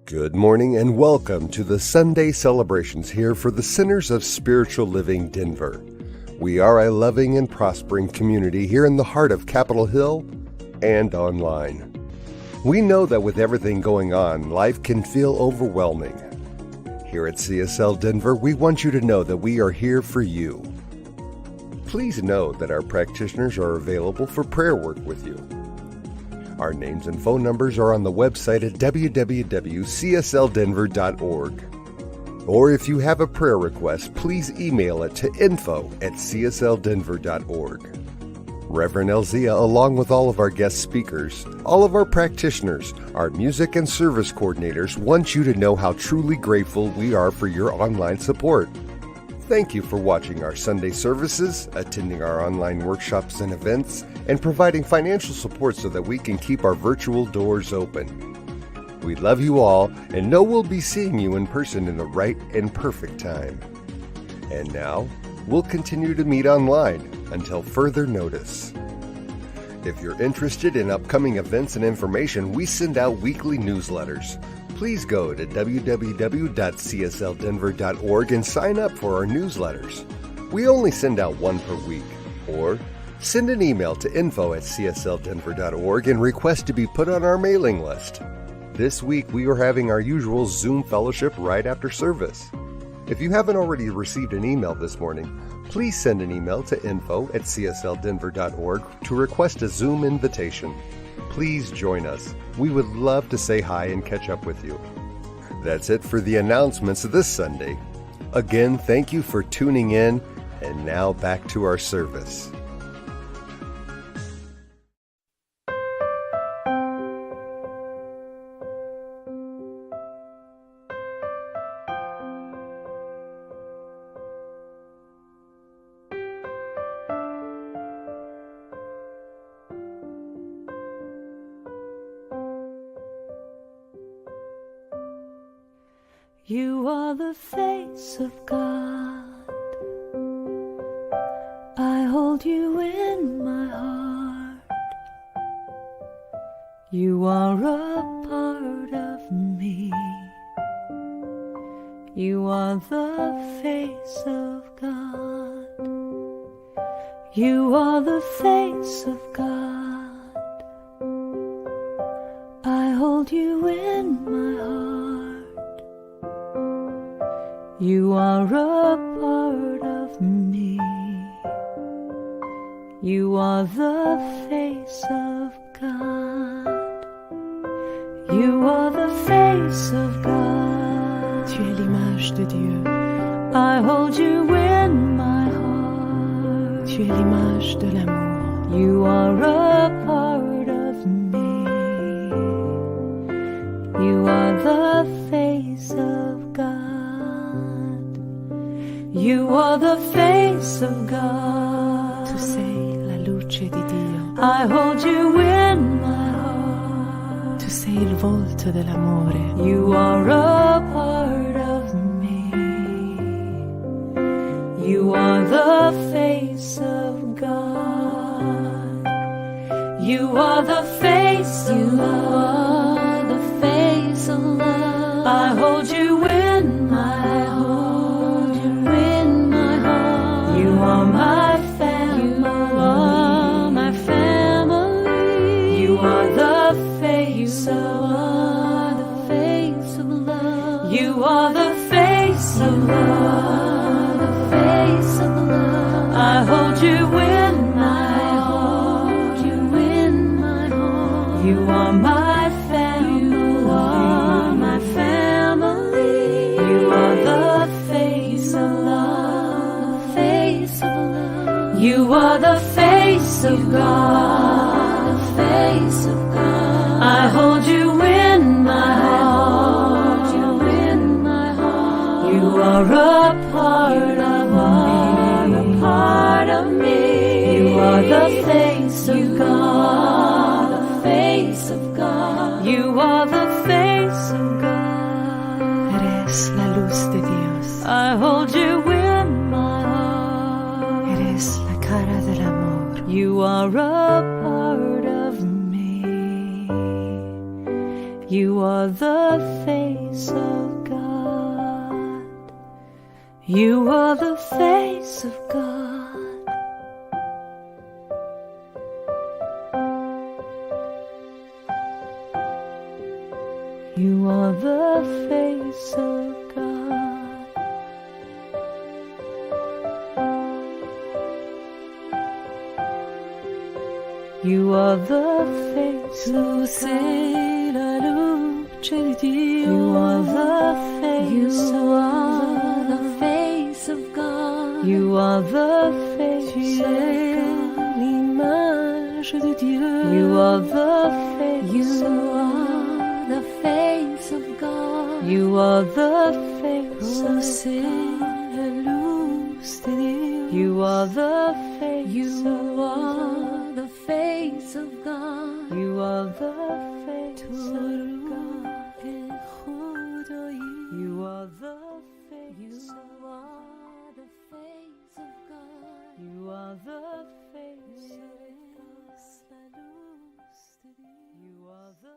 Good morning and welcome to the Sunday celebrations here for the Centers of Spiritual Living Denver. We are a loving and prospering community here in the heart of Capitol Hill and online. We know that with everything going on, life can feel overwhelming. Here at CSL Denver, we want you to know that we are here for you. Please know that our practitioners are available for prayer work with you. Our names and phone numbers are on the website at www.cslddenver.org. Or if you have a prayer request, please email it to info@cslddenver.org. Reverend Elzia, along with all of our guest speakers, all of our practitioners, our music and service coordinators, want you to know how truly grateful we are for your online support. Thank you for watching our Sunday services, attending our online workshops and events, and providing financial support so that we can keep our virtual doors open. We love you all and know we'll be seeing you in person in the right and perfect time. And now, we'll continue to meet online until further notice. If you're interested in upcoming events and information, we send out weekly newsletters. Please go to www.cslddenver.org and sign up for our newsletters. We only send out one per week. Or send an email to info@cslddenver.org and request to be put on our mailing list. This week we are having our usual Zoom fellowship right after service. If you haven't already received an email this morning, please send an email to info@cslddenver.org to request a Zoom invitation. Please join us. We would love to say hi and catch up with you. That's it for the announcements this Sunday. Again, thank you for tuning in, and now back to our service. You are the face of God. I hold you in my heart. You are a part of me. You are the face of God. You are the face of God. I hold you in my heart. You are a part of me. You are the face of God. You are the face of God. Tu es l'image de Dieu. I hold you in my heart. Tu es l'image de l'amour. You are a part of me. You are the face of God. You are the face of God. Tu sei la luce di Dio. I hold you in my heart. Tu sei il volto dell'amore. You are a part of me. You are the face of God. You are the face of love. You are the face of love. I hold you in my heart. You are my family. You are my family. You are the face of love. The face of love. You are the face of love. The face of love. I hold you in my heart. You are my family. You are my family. You are the face of love. Face of love. You are the face of God. The face of God. I hold you in my heart. You in my heart. You are a part of me. A part of me. You are the face of God. The face of God. You are the face of God. Eres la luz de Dios. I hold you in my heart. Eres la cara del amor. You are a part of me. You are the face of God. You are the face of God. You are the face of God. You are the face of God. La luce di Dio. You are the face You of are the God. face of God. You are the face Tu of es God. l'image de Dieu. You are the face You of are the face of God. You are the face Oh, of c'est God. la luz de Dios. You are the face You of God. are the face of God. You are the face Tu of God. خدایی. You are the You face of God. are the face of God. You are the face of God. Eres la luz de Dios. You are the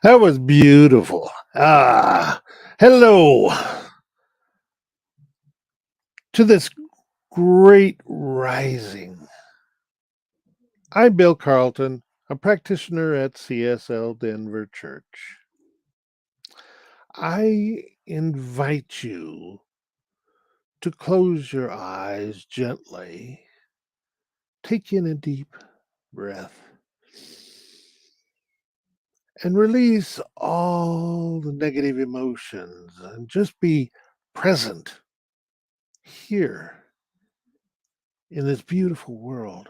That was beautiful. Hello to this great rising. I'm Bill Carlton, a practitioner at CSL Denver Church. I invite you to close your eyes gently, take in a deep breath, and release all the negative emotions and just be present here in this beautiful world.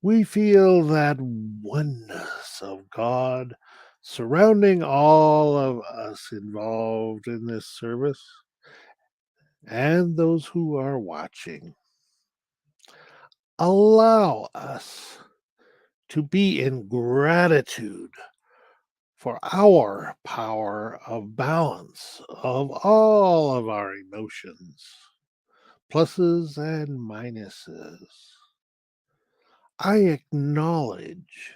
We feel that oneness of God surrounding all of us involved in this service and those who are watching. Allow us to be in gratitude for our power of balance of all of our emotions, pluses and minuses. I acknowledge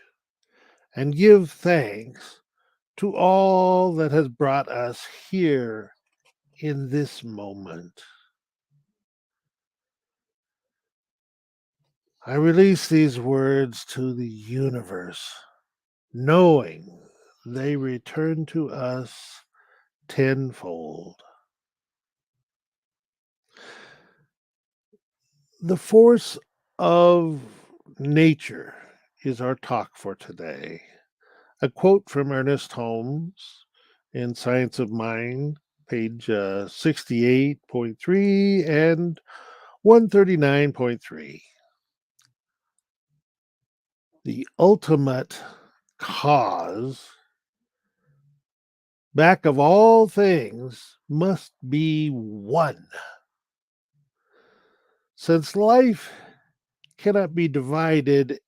and give thanks to all that has brought us here in this moment. I release these words to the universe, knowing they return to us tenfold. The force of nature is our talk for today. A quote from Ernest Holmes in Science of Mind, page 68.3 and 139.3. The ultimate cause back of all things must be one. Since life cannot be divided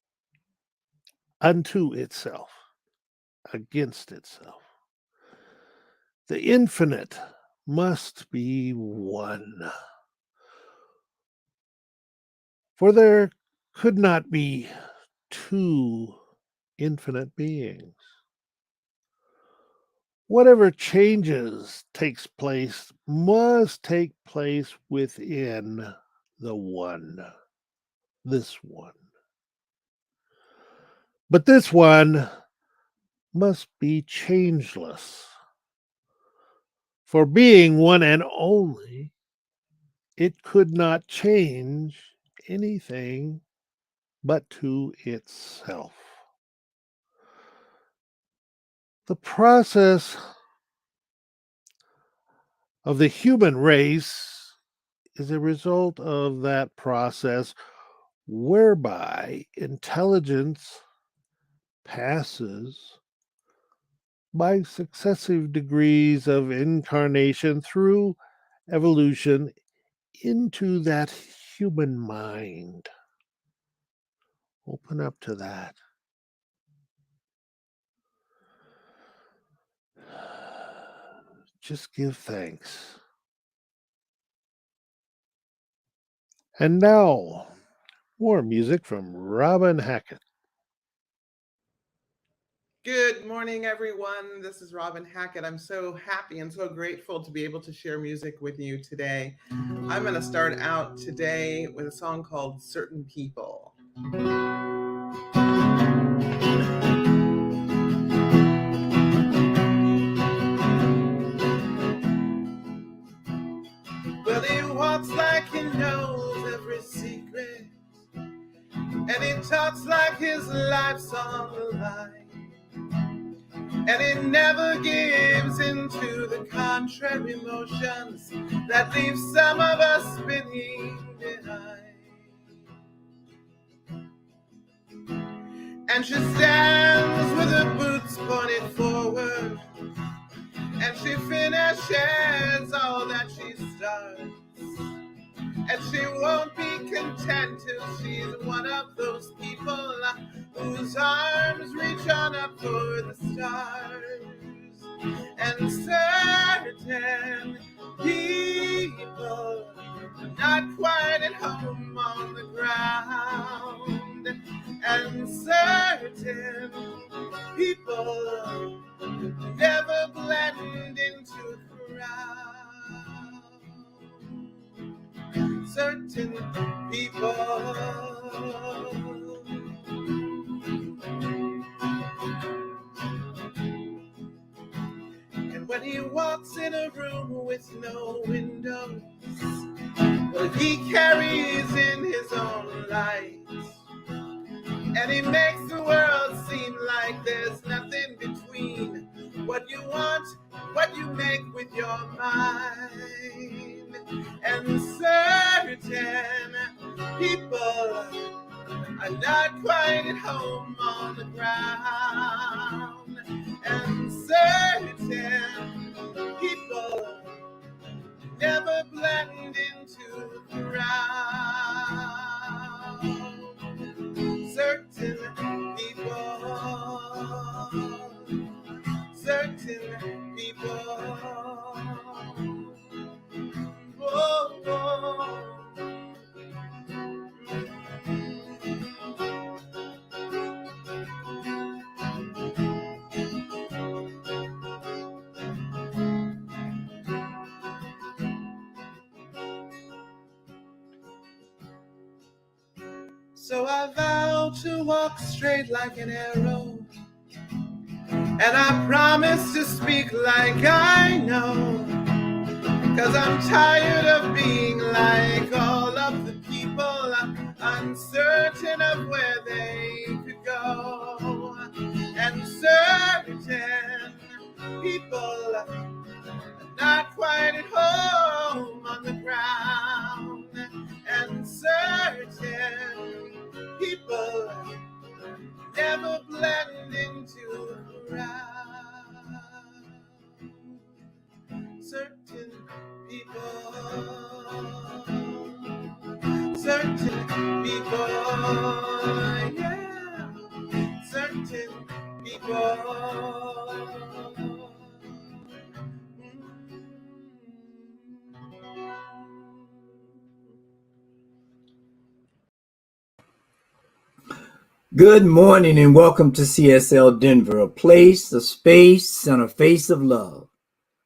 unto itself, against itself, the infinite must be one. For there could not be two infinite beings. Whatever changes takes place must take place within the one, this one. But this one must be changeless. For being one and only, it could not change anything but to itself. The process of the human race is a result of that process whereby intelligence passes by successive degrees of incarnation through evolution into that human mind. Open up to that. Just give thanks. And now, more music from Robin Hackett. Good morning, everyone. This is Robin Hackett. I'm so happy and so grateful to be able to share music with you today. I'm going to start out today with a song called Certain People. Well, he walks like he knows every secret, and he talks like his life's on the line. And he never gives into the contrary emotions that leave some of us spinning behind. And she stands with her boots pointed forward, and she finishes all that she starts. And she won't be content till she's one of those people whose arms reach on up for the stars. And certain people are not quite at home on the ground. And certain people never blend into a crowd. Certain people. And when he walks in a room with no windows, well, he carries in his own light. And he makes the world seem like there's nothing between what you want, what you make with your mind. And certain people are not quite at home on the ground. And certain people never blend into the crowd. Certain people, certain people. Oh, oh. So I vow to walk straight like an arrow, and I promise to speak like I know, 'cause I'm tired of being like all of the people, uncertain of where they could go. And certain people are not quite at home on the ground. And certain people never blend into a crowd. Certain people, yeah, certain people. Good morning and welcome to CSL Denver, a place, a space, and a face of love.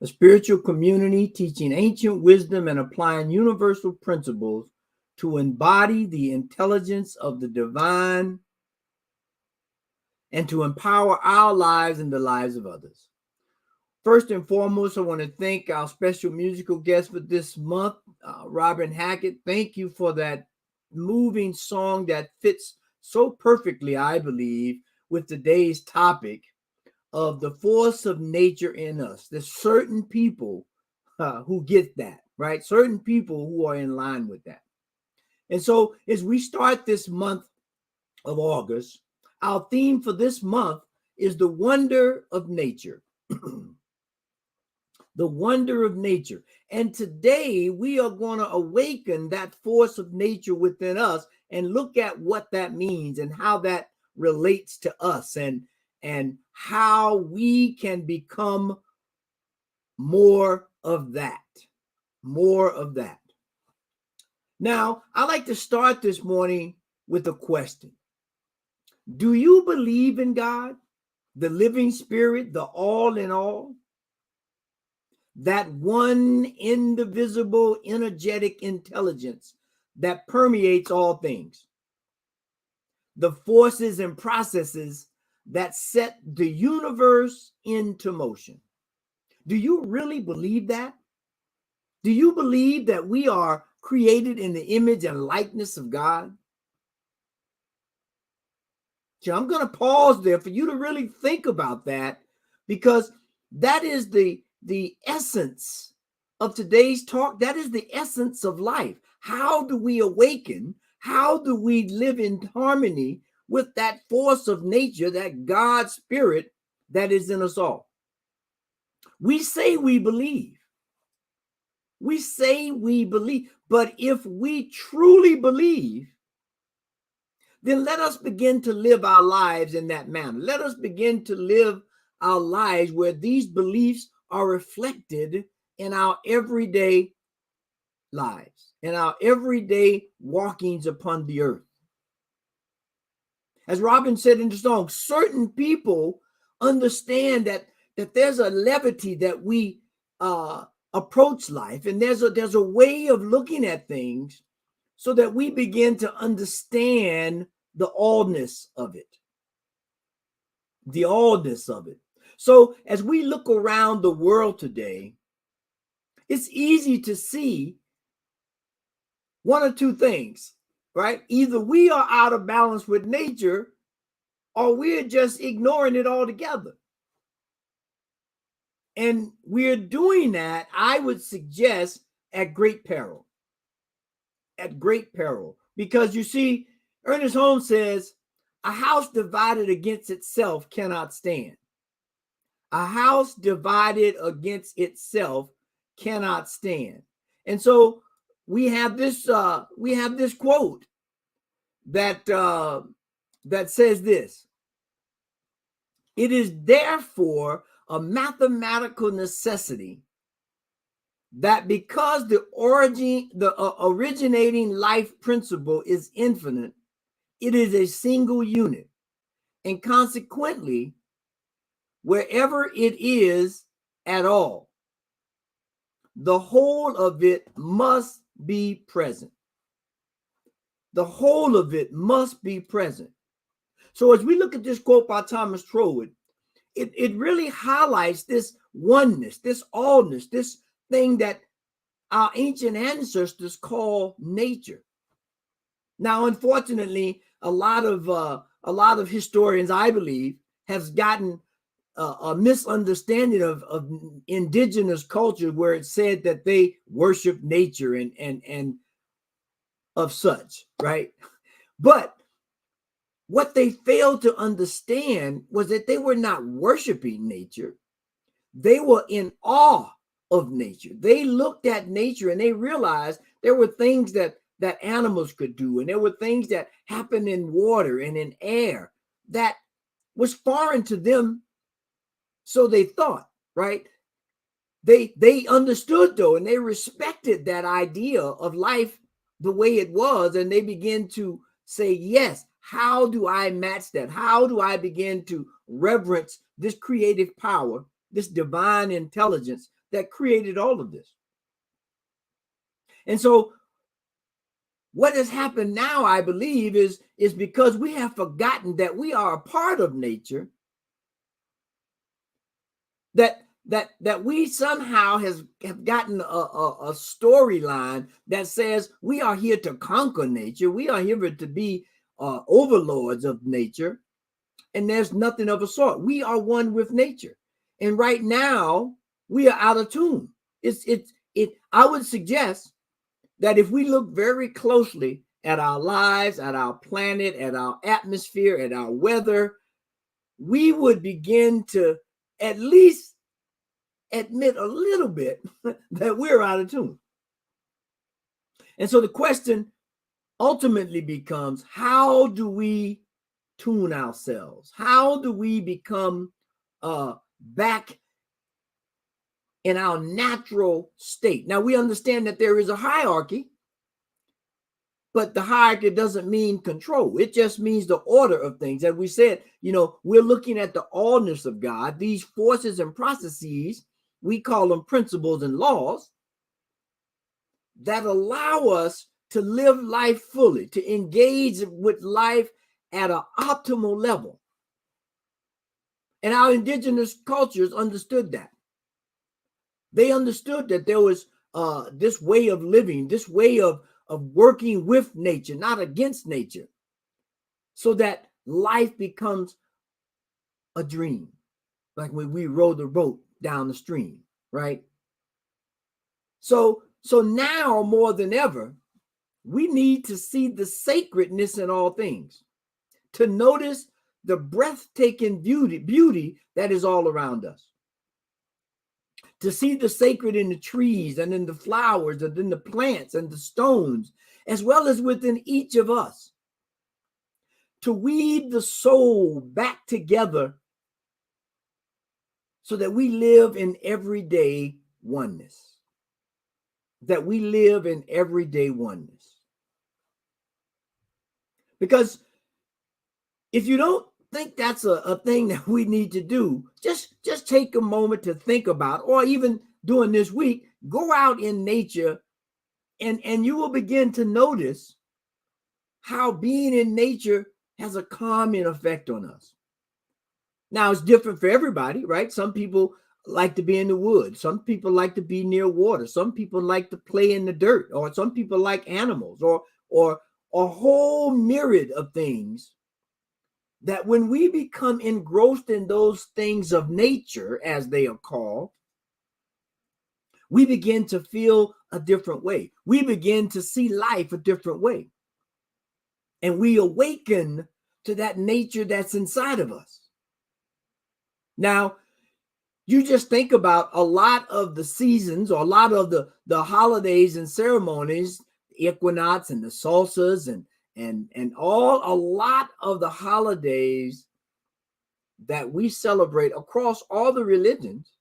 A spiritual community teaching ancient wisdom and applying universal principles to embody the intelligence of the divine and to empower our lives and the lives of others. First and foremost, I want to thank our special musical guest for this month, Robin Hackett. Thank you for that moving song that fits so perfectly, I believe, with today's topic of the force of nature in us. There's certain people who get that, right? Certain people who are in line with that. And so as we start this month of August, our theme for this month is the wonder of nature. The wonder of nature. And today we are going to awaken that force of nature within us and look at what that means and how that relates to us and how we can become more of that. More of that. Now, I like to start this morning with a question. Do you believe in God, the living spirit, the all in all? That one indivisible, energetic intelligence that permeates all things. The forces and processes that set the universe into motion. Do you really believe that? Do you believe that we are created in the image and likeness of God? So I'm going to pause there for you to really think about that, because that is the essence of today's talk. That is the essence of life. How do we awaken? How do we live in harmony with that force of nature, that God spirit that is in us all? We say we believe. We say we believe. But if we truly believe, then let us begin to live our lives in that manner. Let us begin to live our lives where these beliefs are reflected in our everyday lives, in our everyday walkings upon the earth. As Robin said in the song, certain people understand that there's a levity that we approach life, and there's a way of looking at things so that we begin to understand the allness of it. The allness of it. So as we look around the world today, it's easy to see one or two things, right? Either we are out of balance with nature, or we're just ignoring it altogether. And we're doing that, I would suggest, at great peril. At great peril. Because you see, Ernest Holmes says, a house divided against itself cannot stand. A house divided against itself cannot stand. And so we have this quote that says this: it is therefore a mathematical necessity that because the originating life principle is infinite, it is a single unit, and consequently, wherever it is at all, the whole of it must be present. The whole of it must be present. So as we look at this quote by Thomas Troward, it really highlights this oneness, this allness, this thing that our ancient ancestors call nature. Now, unfortunately, a lot of historians, I believe, have gotten a misunderstanding of indigenous culture, where it said that they worship nature and of such, right? But what they failed to understand was that they were not worshiping nature. They were in awe of nature. They looked at nature and they realized there were things that animals could do, and there were things that happened in water and in air that was foreign to them. So they thought, right? They understood, though, and they respected that idea of life the way it was, and they began to say, yes, how do I match that? How do I begin to reverence this creative power, this divine intelligence that created all of this? And so what has happened now, I believe, is because we have forgotten that we are a part of nature, that that we somehow have gotten a storyline that says we are here to conquer nature. We are here to be overlords of nature. And there's nothing of a sort. We are one with nature. And right now, we are out of tune. I would suggest that if we look very closely at our lives, at our planet, at our atmosphere, at our weather, we would begin to at least admit a little bit that we're out of tune. And so the question ultimately becomes, how do we tune ourselves? How do we become back in our natural state? Now, we understand that there is a hierarchy, but the hierarchy doesn't mean control. It just means the order of things. As we said, we're looking at the allness of God. These forces and processes, we call them principles and laws, that allow us to live life fully, to engage with life at an optimal level. And our indigenous cultures understood that. They understood that there was this way of living, this way of working with nature, not against nature, so that life becomes a dream, like when we row the boat down the stream, right? So now more than ever, we need to see the sacredness in all things, to notice the breathtaking beauty that is all around us, to see the sacred in the trees and in the flowers and in the plants and the stones, as well as within each of us, to weave the soul back together so that we live in everyday oneness, Because if you don't think that's a thing that we need to do, just take a moment to think about, or even during this week, go out in nature and you will begin to notice how being in nature has a calming effect on us. Now, it's different for everybody, right? Some people like to be in the woods. Some people like to be near water. Some people like to play in the dirt, or some people like animals, or a whole myriad of things, that when we become engrossed in those things of nature, as they are called, we begin to feel a different way. We begin to see life a different way. And we awaken to that nature that's inside of us. Now, you just think about a lot of the seasons, or a lot of the holidays and ceremonies, the equinox and the solstices and a lot of the holidays that we celebrate across all the religions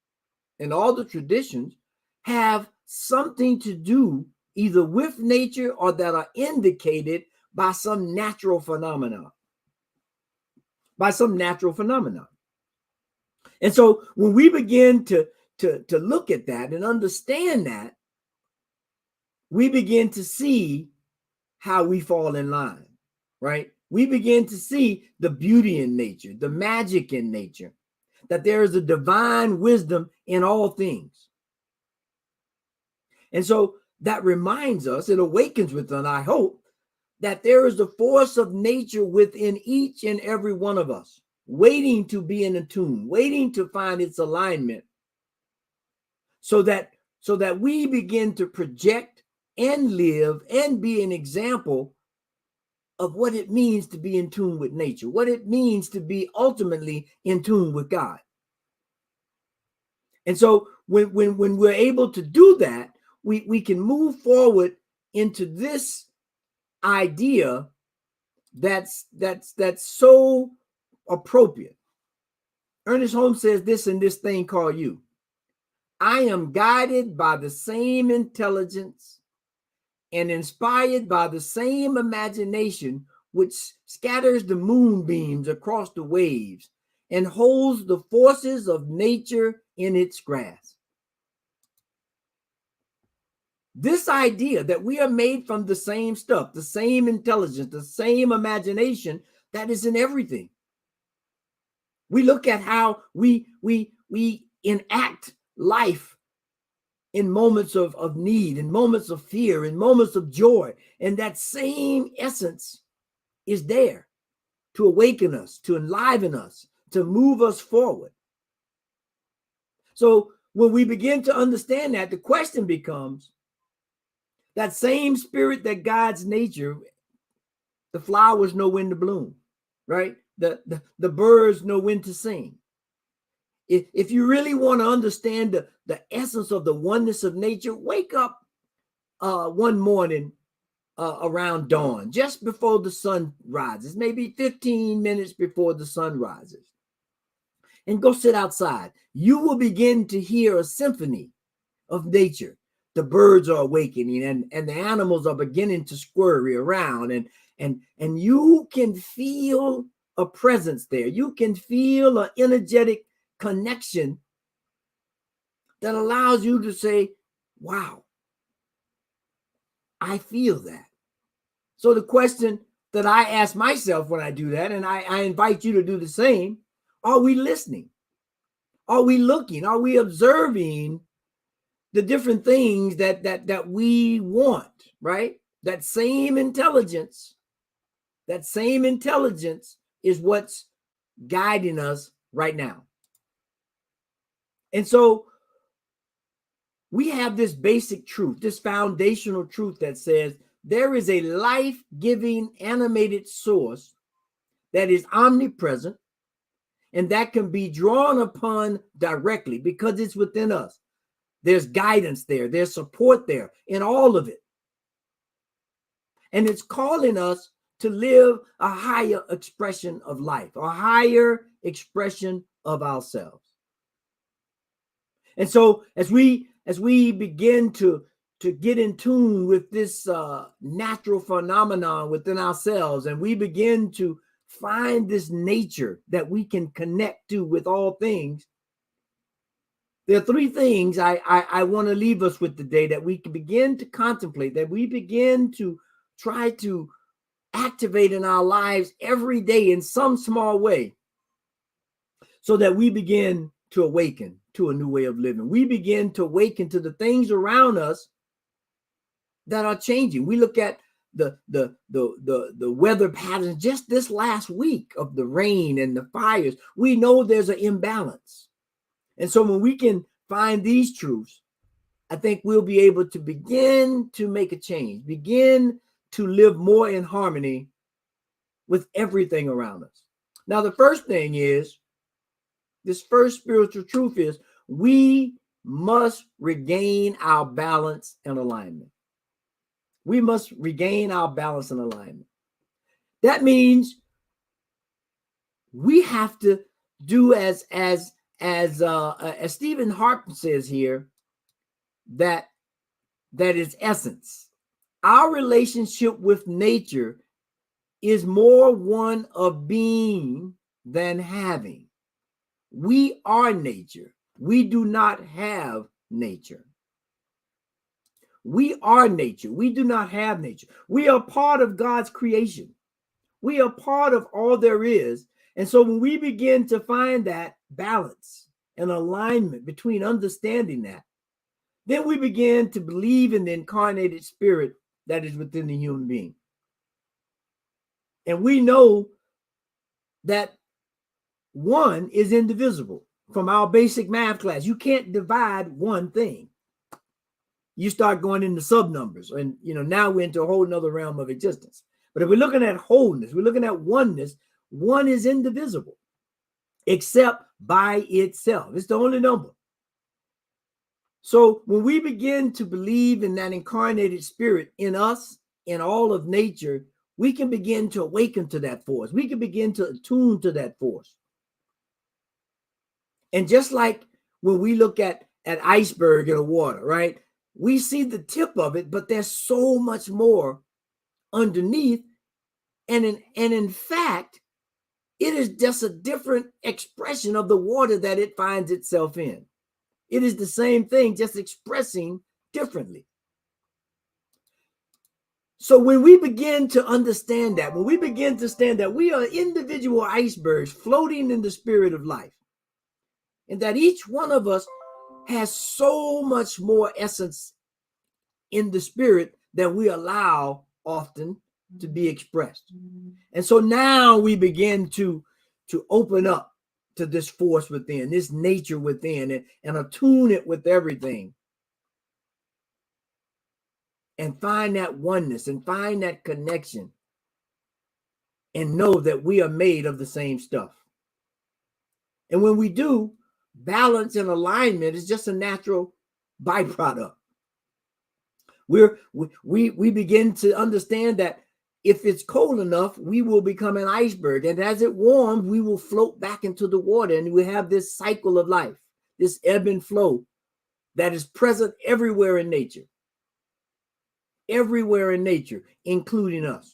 and all the traditions have something to do either with nature or that are indicated by some natural phenomenon. And so when we begin to look at that and understand that, we begin to see how we fall in line, right? We begin to see the beauty in nature, the magic in nature, that there is a divine wisdom in all things. And so that reminds us, it awakens within, I hope, that there is the force of nature within each and every one of us, waiting to be in tune, waiting to find its alignment, so that we begin to project and live and be an example of what it means to be in tune with nature, what it means to be ultimately in tune with God. And so when we're able to do that, we can move forward into this idea that's so appropriate. Ernest Holmes says this in this thing called you. I am guided by the same intelligence and inspired by the same imagination which scatters the moonbeams across the waves and holds the forces of nature in its grasp. This idea that we are made from the same stuff, the same intelligence, the same imagination that is in everything. We look at how we enact life in moments of need, in moments of fear, in moments of joy. And that same essence is there to awaken us, to enliven us, to move us forward. So when we begin to understand that, the question becomes, that same spirit that guides nature, the flowers know when to bloom, right? The birds know when to sing. If you really want to understand the essence of the oneness of nature, wake up one morning around dawn, just before the sun rises, maybe 15 minutes before the sun rises, and go sit outside. You will begin to hear a symphony of nature. The birds are awakening, and the animals are beginning to scurry around, and you can feel a presence there. You can feel an energetic connection that allows you to say, wow, I feel that. So the question that I ask myself when I do that, and I invite you to do the same, are we listening? Are we looking? Are we observing the different things that we want, right? That same intelligence is what's guiding us right now. And so we have this basic truth, this foundational truth that says there is a life-giving animated source that is omnipresent and that can be drawn upon directly because it's within us. There's guidance there, there's support there in all of it. And it's calling us to live a higher expression of life, a higher expression of ourselves. And so as we begin to get in tune with this natural phenomenon within ourselves, and we begin to find this nature that we can connect to with all things, there are three things I want to leave us with today that we can begin to contemplate, that we begin to try to activate in our lives every day in some small way, so that we begin to awaken to a new way of living. We begin to awaken to the things around us that are changing. We look at the weather patterns just this last week of the rain and the fires. We know there's an imbalance. And so when we can find these truths, I think we'll be able to begin to make a change, begin to live more in harmony with everything around us. Now, the first thing is, this first spiritual truth is, we must regain our balance and alignment. We must regain our balance and alignment. That means we have to do as Stephen Harp says here, that is essence. Our relationship with nature is more one of being than having. We are nature. We do not have nature. We are nature. We do not have nature. We are part of God's creation. We are part of all there is. And so when we begin to find that balance and alignment between understanding that, then we begin to believe in the incarnated spirit that is within the human being. And we know that one is indivisible. From our basic math class, you can't divide one thing. You start going into sub numbers, and now we're into a whole nother realm of existence. But if we're looking at wholeness, we're looking at oneness, one is indivisible, except by itself. It's the only number. So when we begin to believe in that incarnated spirit in us, in all of nature, we can begin to awaken to that force. We can begin to attune to that force. And just like when we look at an iceberg in the water, right? We see the tip of it, but there's so much more underneath. And in fact, it is just a different expression of the water that it finds itself in. It is the same thing, just expressing differently. So when we begin to understand that, when we begin to understand that we are individual icebergs floating in the spirit of life, and that each one of us has so much more essence in the spirit than we allow often to be expressed. And so now we begin to open up to this force within, this nature within, and attune it with everything. And find that oneness and find that connection. And know that we are made of the same stuff. And when we do, balance and alignment is just a natural byproduct. We begin to understand that if it's cold enough, we will become an iceberg. And as it warms, we will float back into the water. And we have this cycle of life, this ebb and flow that is present everywhere in nature. Everywhere in nature, including us.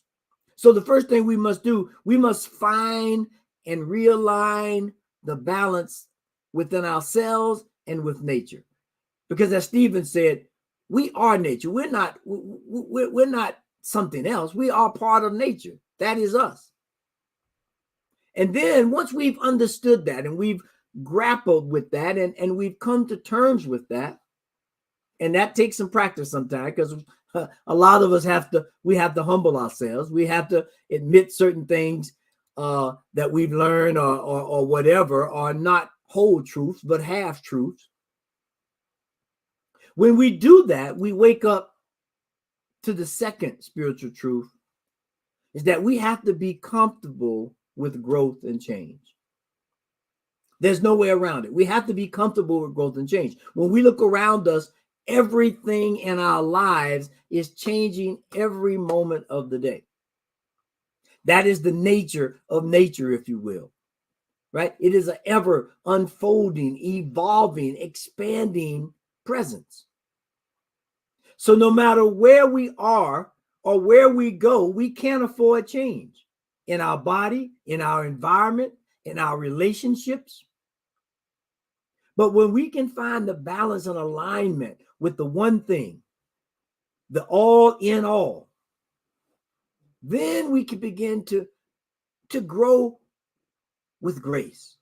So the first thing we must do, we must find and realign the balance within ourselves and with nature. Because as Stephen said, we are nature. We're not something else. We are part of nature. That is us. And then once we've understood that and we've grappled with that and we've come to terms with that, and that takes some practice sometimes because a lot of us have to humble ourselves. We have to admit certain things that we've learned or whatever are not whole truths, but half truths. When we do that, we wake up to the second spiritual truth, is that we have to be comfortable with growth and change. There's no way around it. We have to be comfortable with growth and change. When we look around us, everything in our lives is changing every moment of the day. That is the nature of nature, if you will, right? It is an ever unfolding, evolving, expanding presence. So no matter where we are or where we go, we can't afford change in our body, in our environment, in our relationships. But when we can find the balance and alignment with the one thing, the all in all, then we can begin to grow with grace,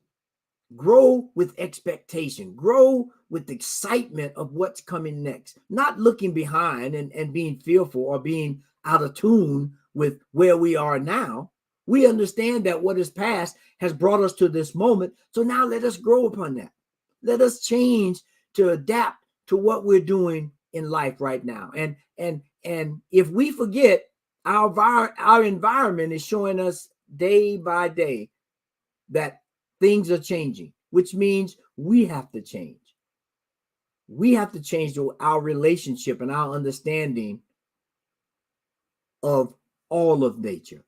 grow with expectation, grow with excitement of what's coming next, not looking behind and being fearful or being out of tune with where we are now. We understand that what is past has brought us to this moment. So now let us grow upon that. Let us change to adapt to what we're doing in life right now. And if we forget, our environment is showing us day by day that things are changing, which means we have to change. We have to change our relationship and our understanding of all of nature.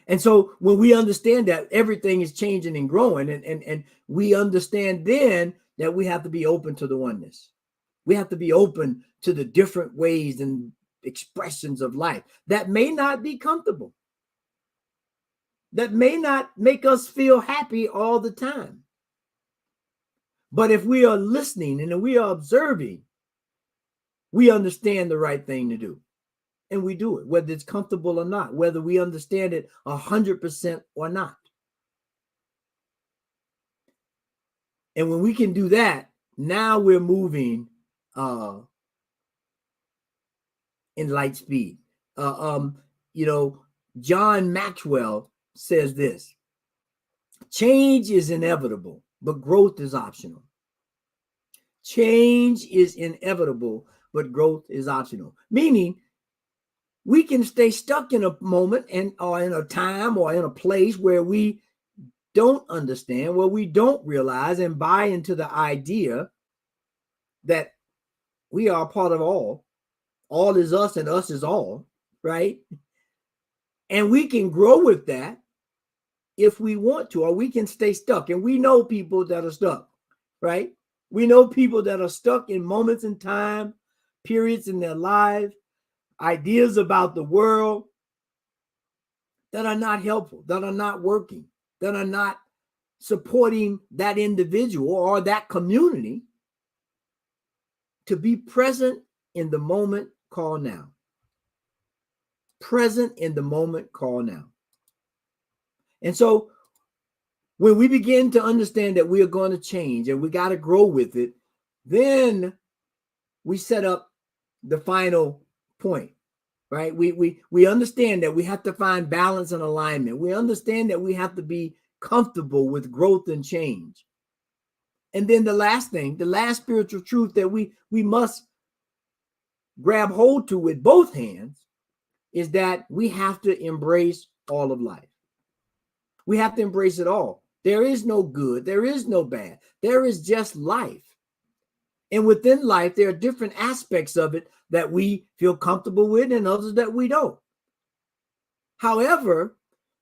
And so when we understand that everything is changing and growing, and we understand then that we have to be open to the oneness. We have to be open to the different ways and expressions of life that may not be comfortable, that may not make us feel happy all the time. But if we are listening and we are observing, we understand the right thing to do. And we do it, whether it's comfortable or not, whether we understand it 100% or not. And when we can do that, now we're moving in light speed. John Maxwell says this: change is inevitable, but growth is optional. Change is inevitable, but growth is optional. Meaning, we can stay stuck in a moment or in a time or in a place where we don't understand, where we don't realize and buy into the idea that we are part of all. All is us and us is all, right? And we can grow with that if we want to, or we can stay stuck. And we know people that are stuck, right? We know people that are stuck in moments in time, periods in their lives, ideas about the world that are not helpful, that are not working, that are not supporting that individual or that community to be present in the moment called now. Present in the moment called now. And so When we begin to understand that we are going to change and we got to grow with it, then we set up the final point, right? We understand that we have to find balance and alignment. We understand that we have to be comfortable with growth and change. And then the last thing, the last spiritual truth that we must grab hold to with both hands is that we have to embrace all of life. We have to embrace it all. There is no good. There is no bad. There is just life. And within life, there are different aspects of it that we feel comfortable with and others that we don't. However,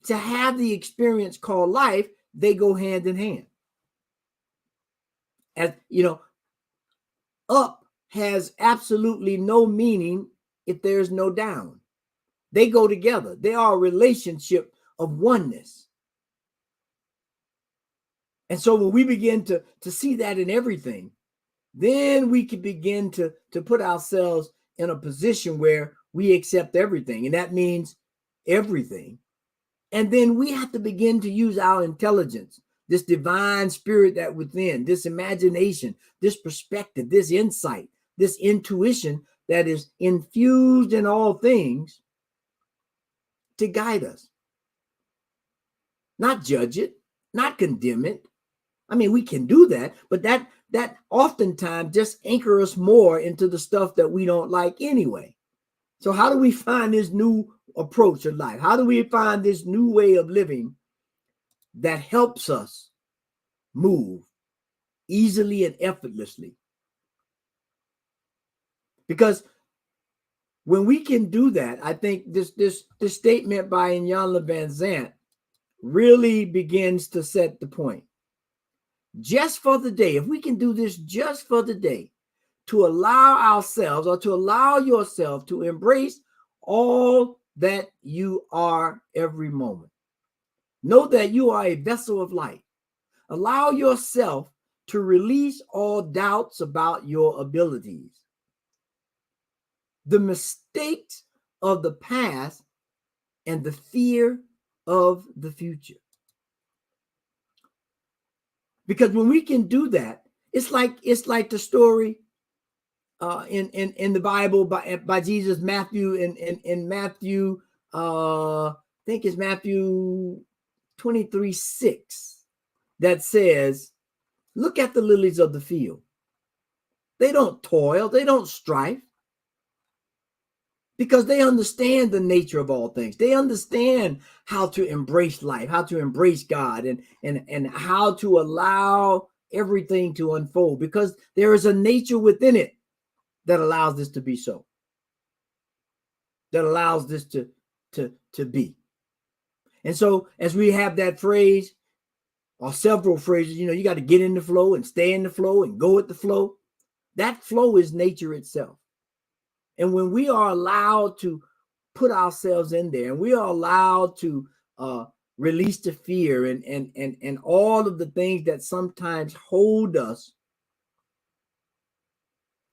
to have the experience called life, they go hand in hand. As you know, up has absolutely no meaning if there's no down. They go together. They are a relationship of oneness. And so when we begin to see that in everything, then we can begin to put ourselves in a position where we accept everything. And that means everything. And then we have to begin to use our intelligence, this divine spirit that within, this imagination, this perspective, this insight, this intuition that is infused in all things to guide us. Not judge it, not condemn it. I mean, we can do that, but that oftentimes just anchor us more into the stuff that we don't like anyway. So how do we find this new approach of life? How do we find this new way of living that helps us move easily and effortlessly? Because when we can do that, I think this statement by Iyanla Vanzant really begins to set the point. Just for the day, if we can do this just for the day, to allow ourselves or to allow yourself to embrace all that you are every moment. Know that you are a vessel of light. Allow yourself to release all doubts about your abilities. The mistakes of the past and the fear of the future. Because when we can do that, it's like the story in the Bible by Jesus, Matthew, in Matthew, I think it's Matthew 23:6, that says, look at the lilies of the field. They don't toil, they don't strive, because they understand the nature of all things. They understand how to embrace life, how to embrace God, and how to allow everything to unfold, because there is a nature within it that allows this to be so, that allows this to be. And so as we have that phrase, or several phrases, you got to get in the flow and stay in the flow and go with the flow. That flow is nature itself. And when we are allowed to put ourselves in there, and we are allowed to release the fear and all of the things that sometimes hold us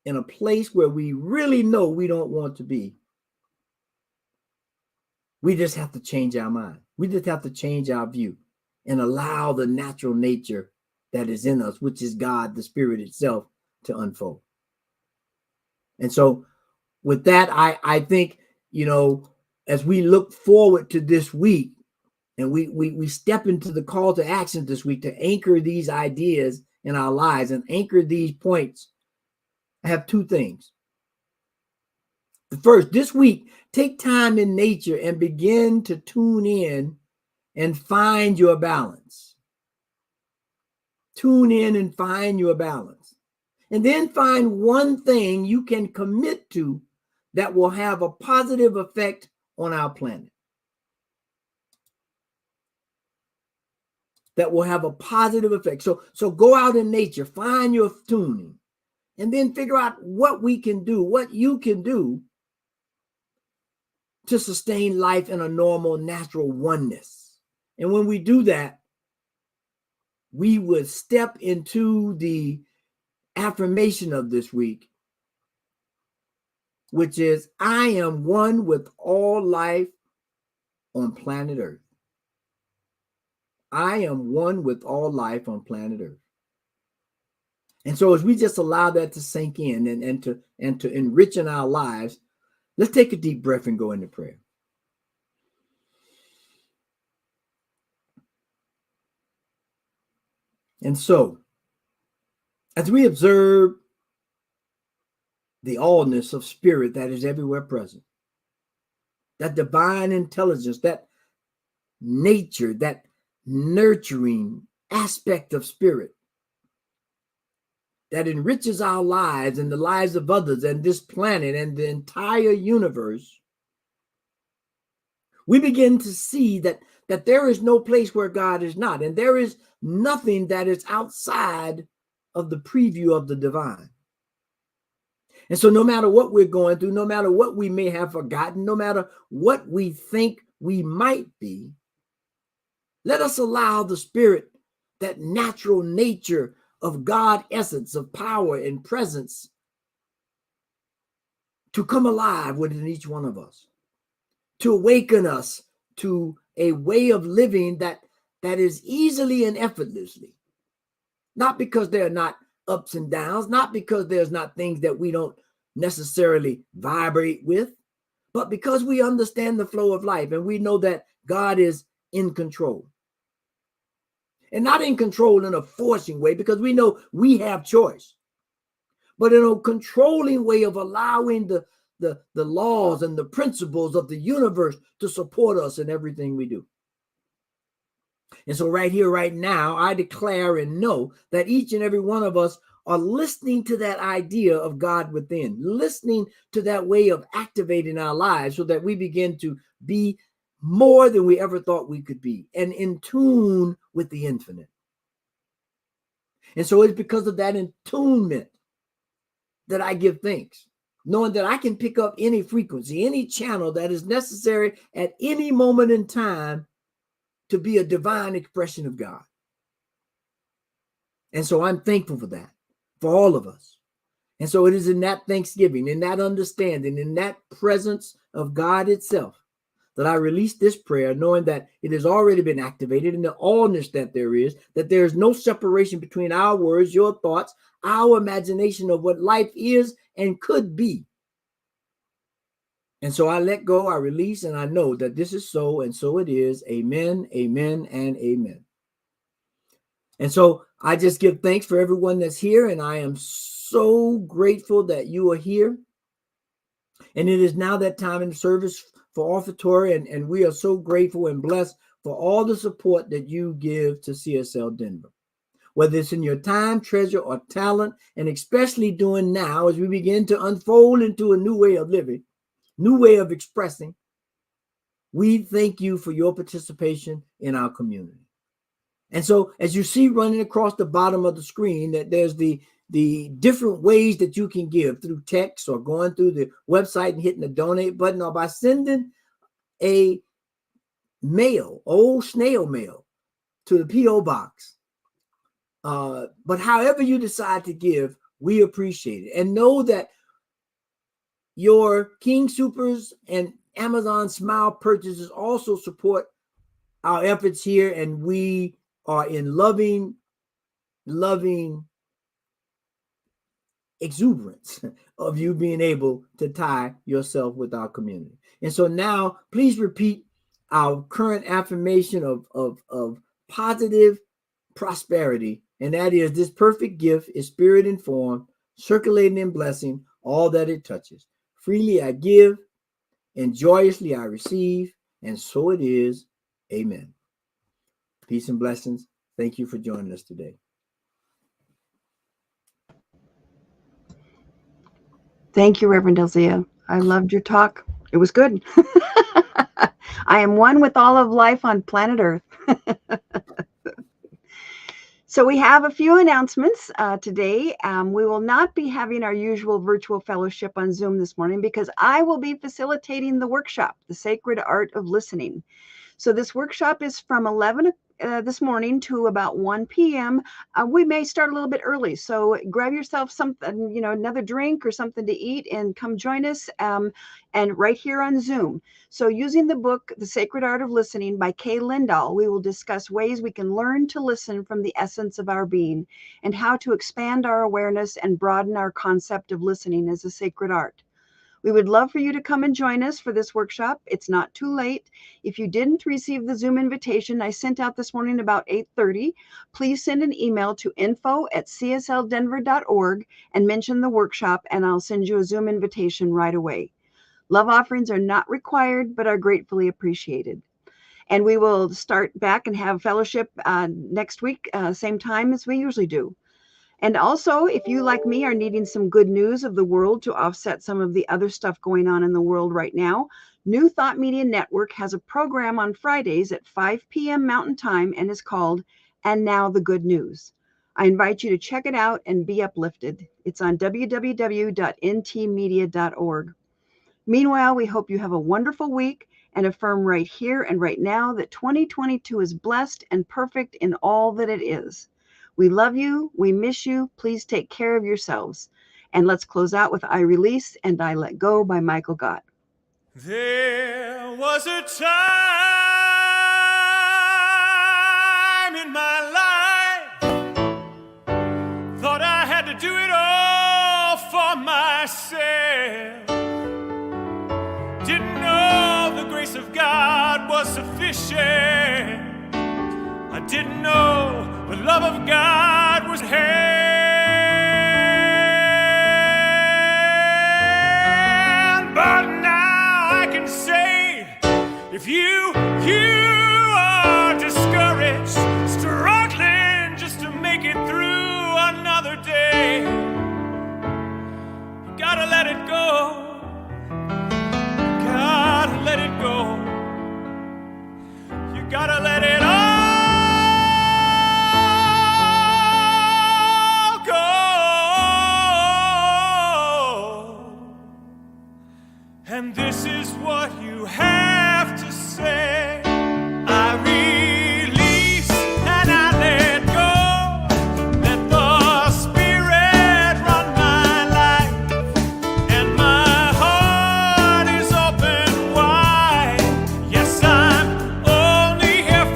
in a place where we really know we don't want to be, we just have to change our mind. We just have to change our view and allow the natural nature that is in us, which is God, the Spirit itself, to unfold. And so with that, I think, as we look forward to this week, and we step into the call to action this week to anchor these ideas in our lives and anchor these points, I have two things. The first, this week, take time in nature and begin to tune in and find your balance. Tune in and find your balance. And then find one thing you can commit to that will have a positive effect on our planet. That will have a positive effect. So go out in nature, find your tuning, and then figure out what we can do, what you can do to sustain life in a normal, natural oneness. And when we do that, we would step into the affirmation of this week, which is, I am one with all life on planet Earth. I am one with all life on planet Earth. And so as we just allow that to sink in and to enrich in our lives, let's take a deep breath and go into prayer. And so, as we observe the allness of spirit that is everywhere present, that divine intelligence, that nature, that nurturing aspect of spirit that enriches our lives and the lives of others and this planet and the entire universe, we begin to see that there is no place where God is not, and there is nothing that is outside of the preview of the divine. And so no matter what we're going through, no matter what we may have forgotten, no matter what we think we might be, let us allow the spirit, that natural nature of God essence, of power and presence, to come alive within each one of us, to awaken us to a way of living that is easily and effortlessly. Not because there are not ups and downs, not because there's not things that we don't necessarily vibrate with, but because we understand the flow of life and we know that God is in control. And not in control in a forcing way, because we know we have choice, but in a controlling way of allowing the laws and the principles of the universe to support us in everything we do. And so right here, right now, I declare and know that each and every one of us are listening to that idea of God within, listening to that way of activating our lives so that we begin to be more than we ever thought we could be and in tune with the infinite. And so it's because of that attunement that I give thanks, knowing that I can pick up any frequency, any channel that is necessary at any moment in time to be a divine expression of God. And so I'm thankful for that, for all of us. And so it is in that thanksgiving, in that understanding, in that presence of God itself, that I release this prayer, knowing that it has already been activated in the allness that there is no separation between our words, your thoughts, our imagination of what life is and could be. And so I let go, I release, and I know that this is so, and so it is. Amen, amen, and amen. And so I just give thanks for everyone that's here, and I am so grateful that you are here. And it is now that time in the service for offertory, and we are so grateful and blessed for all the support that you give to CSL Denver. Whether it's in your time, treasure, or talent, and especially doing now as we begin to unfold into a new way of living, new way of expressing, we thank you for your participation in our community. And so as you see running across the bottom of the screen, that there's the different ways that you can give through text or going through the website and hitting the donate button or by sending a mail, old snail mail, to the P.O. box. But however you decide to give, we appreciate it. And know that your King Supers and Amazon Smile purchases also support our efforts here, and we are in loving exuberance of you being able to tie yourself with our community. And so now please repeat our current affirmation of positive prosperity, and that is, this perfect gift is spirit informed, circulating and blessing all that it touches. Freely I give, and joyously I receive, and so it is. Amen. Peace and blessings. Thank you for joining us today. Thank you, Reverend Elzia. I loved your talk. It was good. I am one with all of life on planet Earth. So we have a few announcements today. We will not be having our usual virtual fellowship on Zoom this morning because I will be facilitating the workshop, The Sacred Art of Listening. So this workshop is from 11 this morning to about 1 p.m. We may start a little bit early, so grab yourself something, another drink or something to eat, and come join us, and right here on Zoom. So using the book, The Sacred Art of Listening by Kay Lindahl, we will discuss ways we can learn to listen from the essence of our being and how to expand our awareness and broaden our concept of listening as a sacred art. We would love for you to come and join us for this workshop. It's not too late. If you didn't receive the Zoom invitation I sent out this morning about 8:30, please send an email to info@csldenver.org and mention the workshop, and I'll send you a Zoom invitation right away. Love offerings are not required, but are gratefully appreciated. And we will start back and have fellowship next week, same time as we usually do. And also, if you, like me, are needing some good news of the world to offset some of the other stuff going on in the world right now, New Thought Media Network has a program on Fridays at 5 p.m. Mountain Time and is called And Now the Good News. I invite you to check it out and be uplifted. It's on www.ntmedia.org. Meanwhile, we hope you have a wonderful week and affirm right here and right now that 2022 is blessed and perfect in all that it is. We love you. We miss you. Please take care of yourselves. And let's close out with I Release and I Let Go by Michael Gott. There was a time in my life, thought I had to do it all for myself. Didn't know the grace of God was sufficient. I didn't know the love of God was hand. But now I can say, if you are discouraged, struggling just to make it through another day, you gotta let it go. You gotta let it go. You gotta let it all. And this is what you have to say. I release and I let go. Let the Spirit run my life. And my heart is open wide. Yes, I'm only here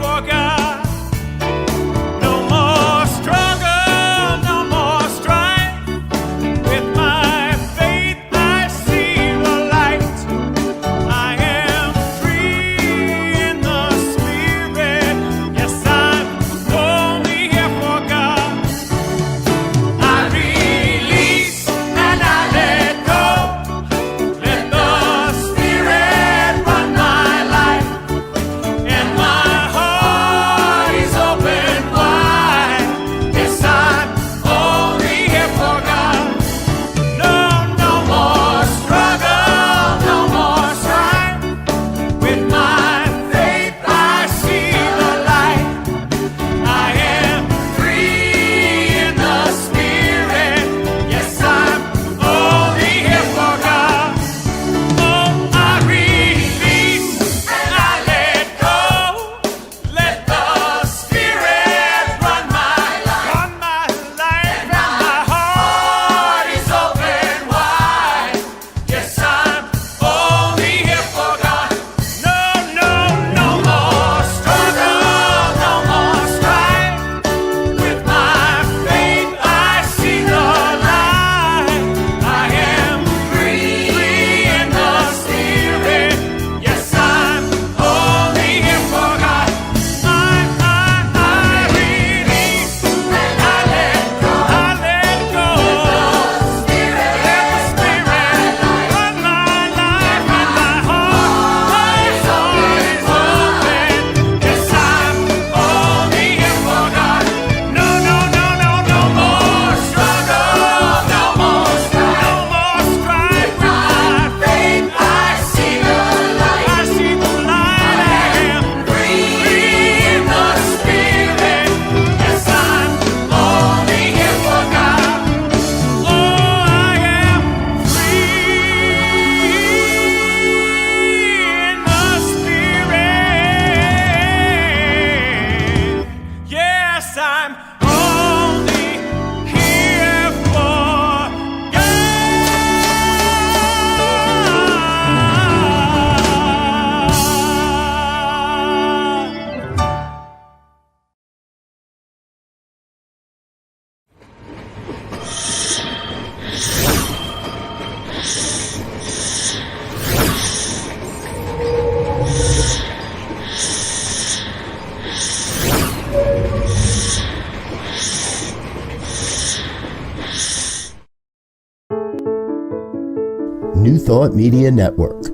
New Thought Media Network.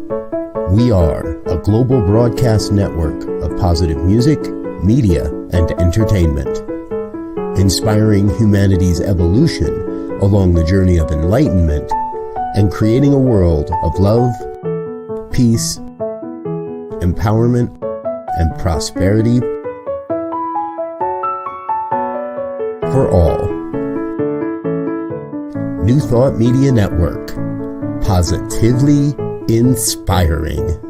We are a global broadcast network of positive music, media, and entertainment, inspiring humanity's evolution along the journey of enlightenment and creating a world of love, peace, empowerment, and prosperity for all. New Thought Media Network. Positively inspiring.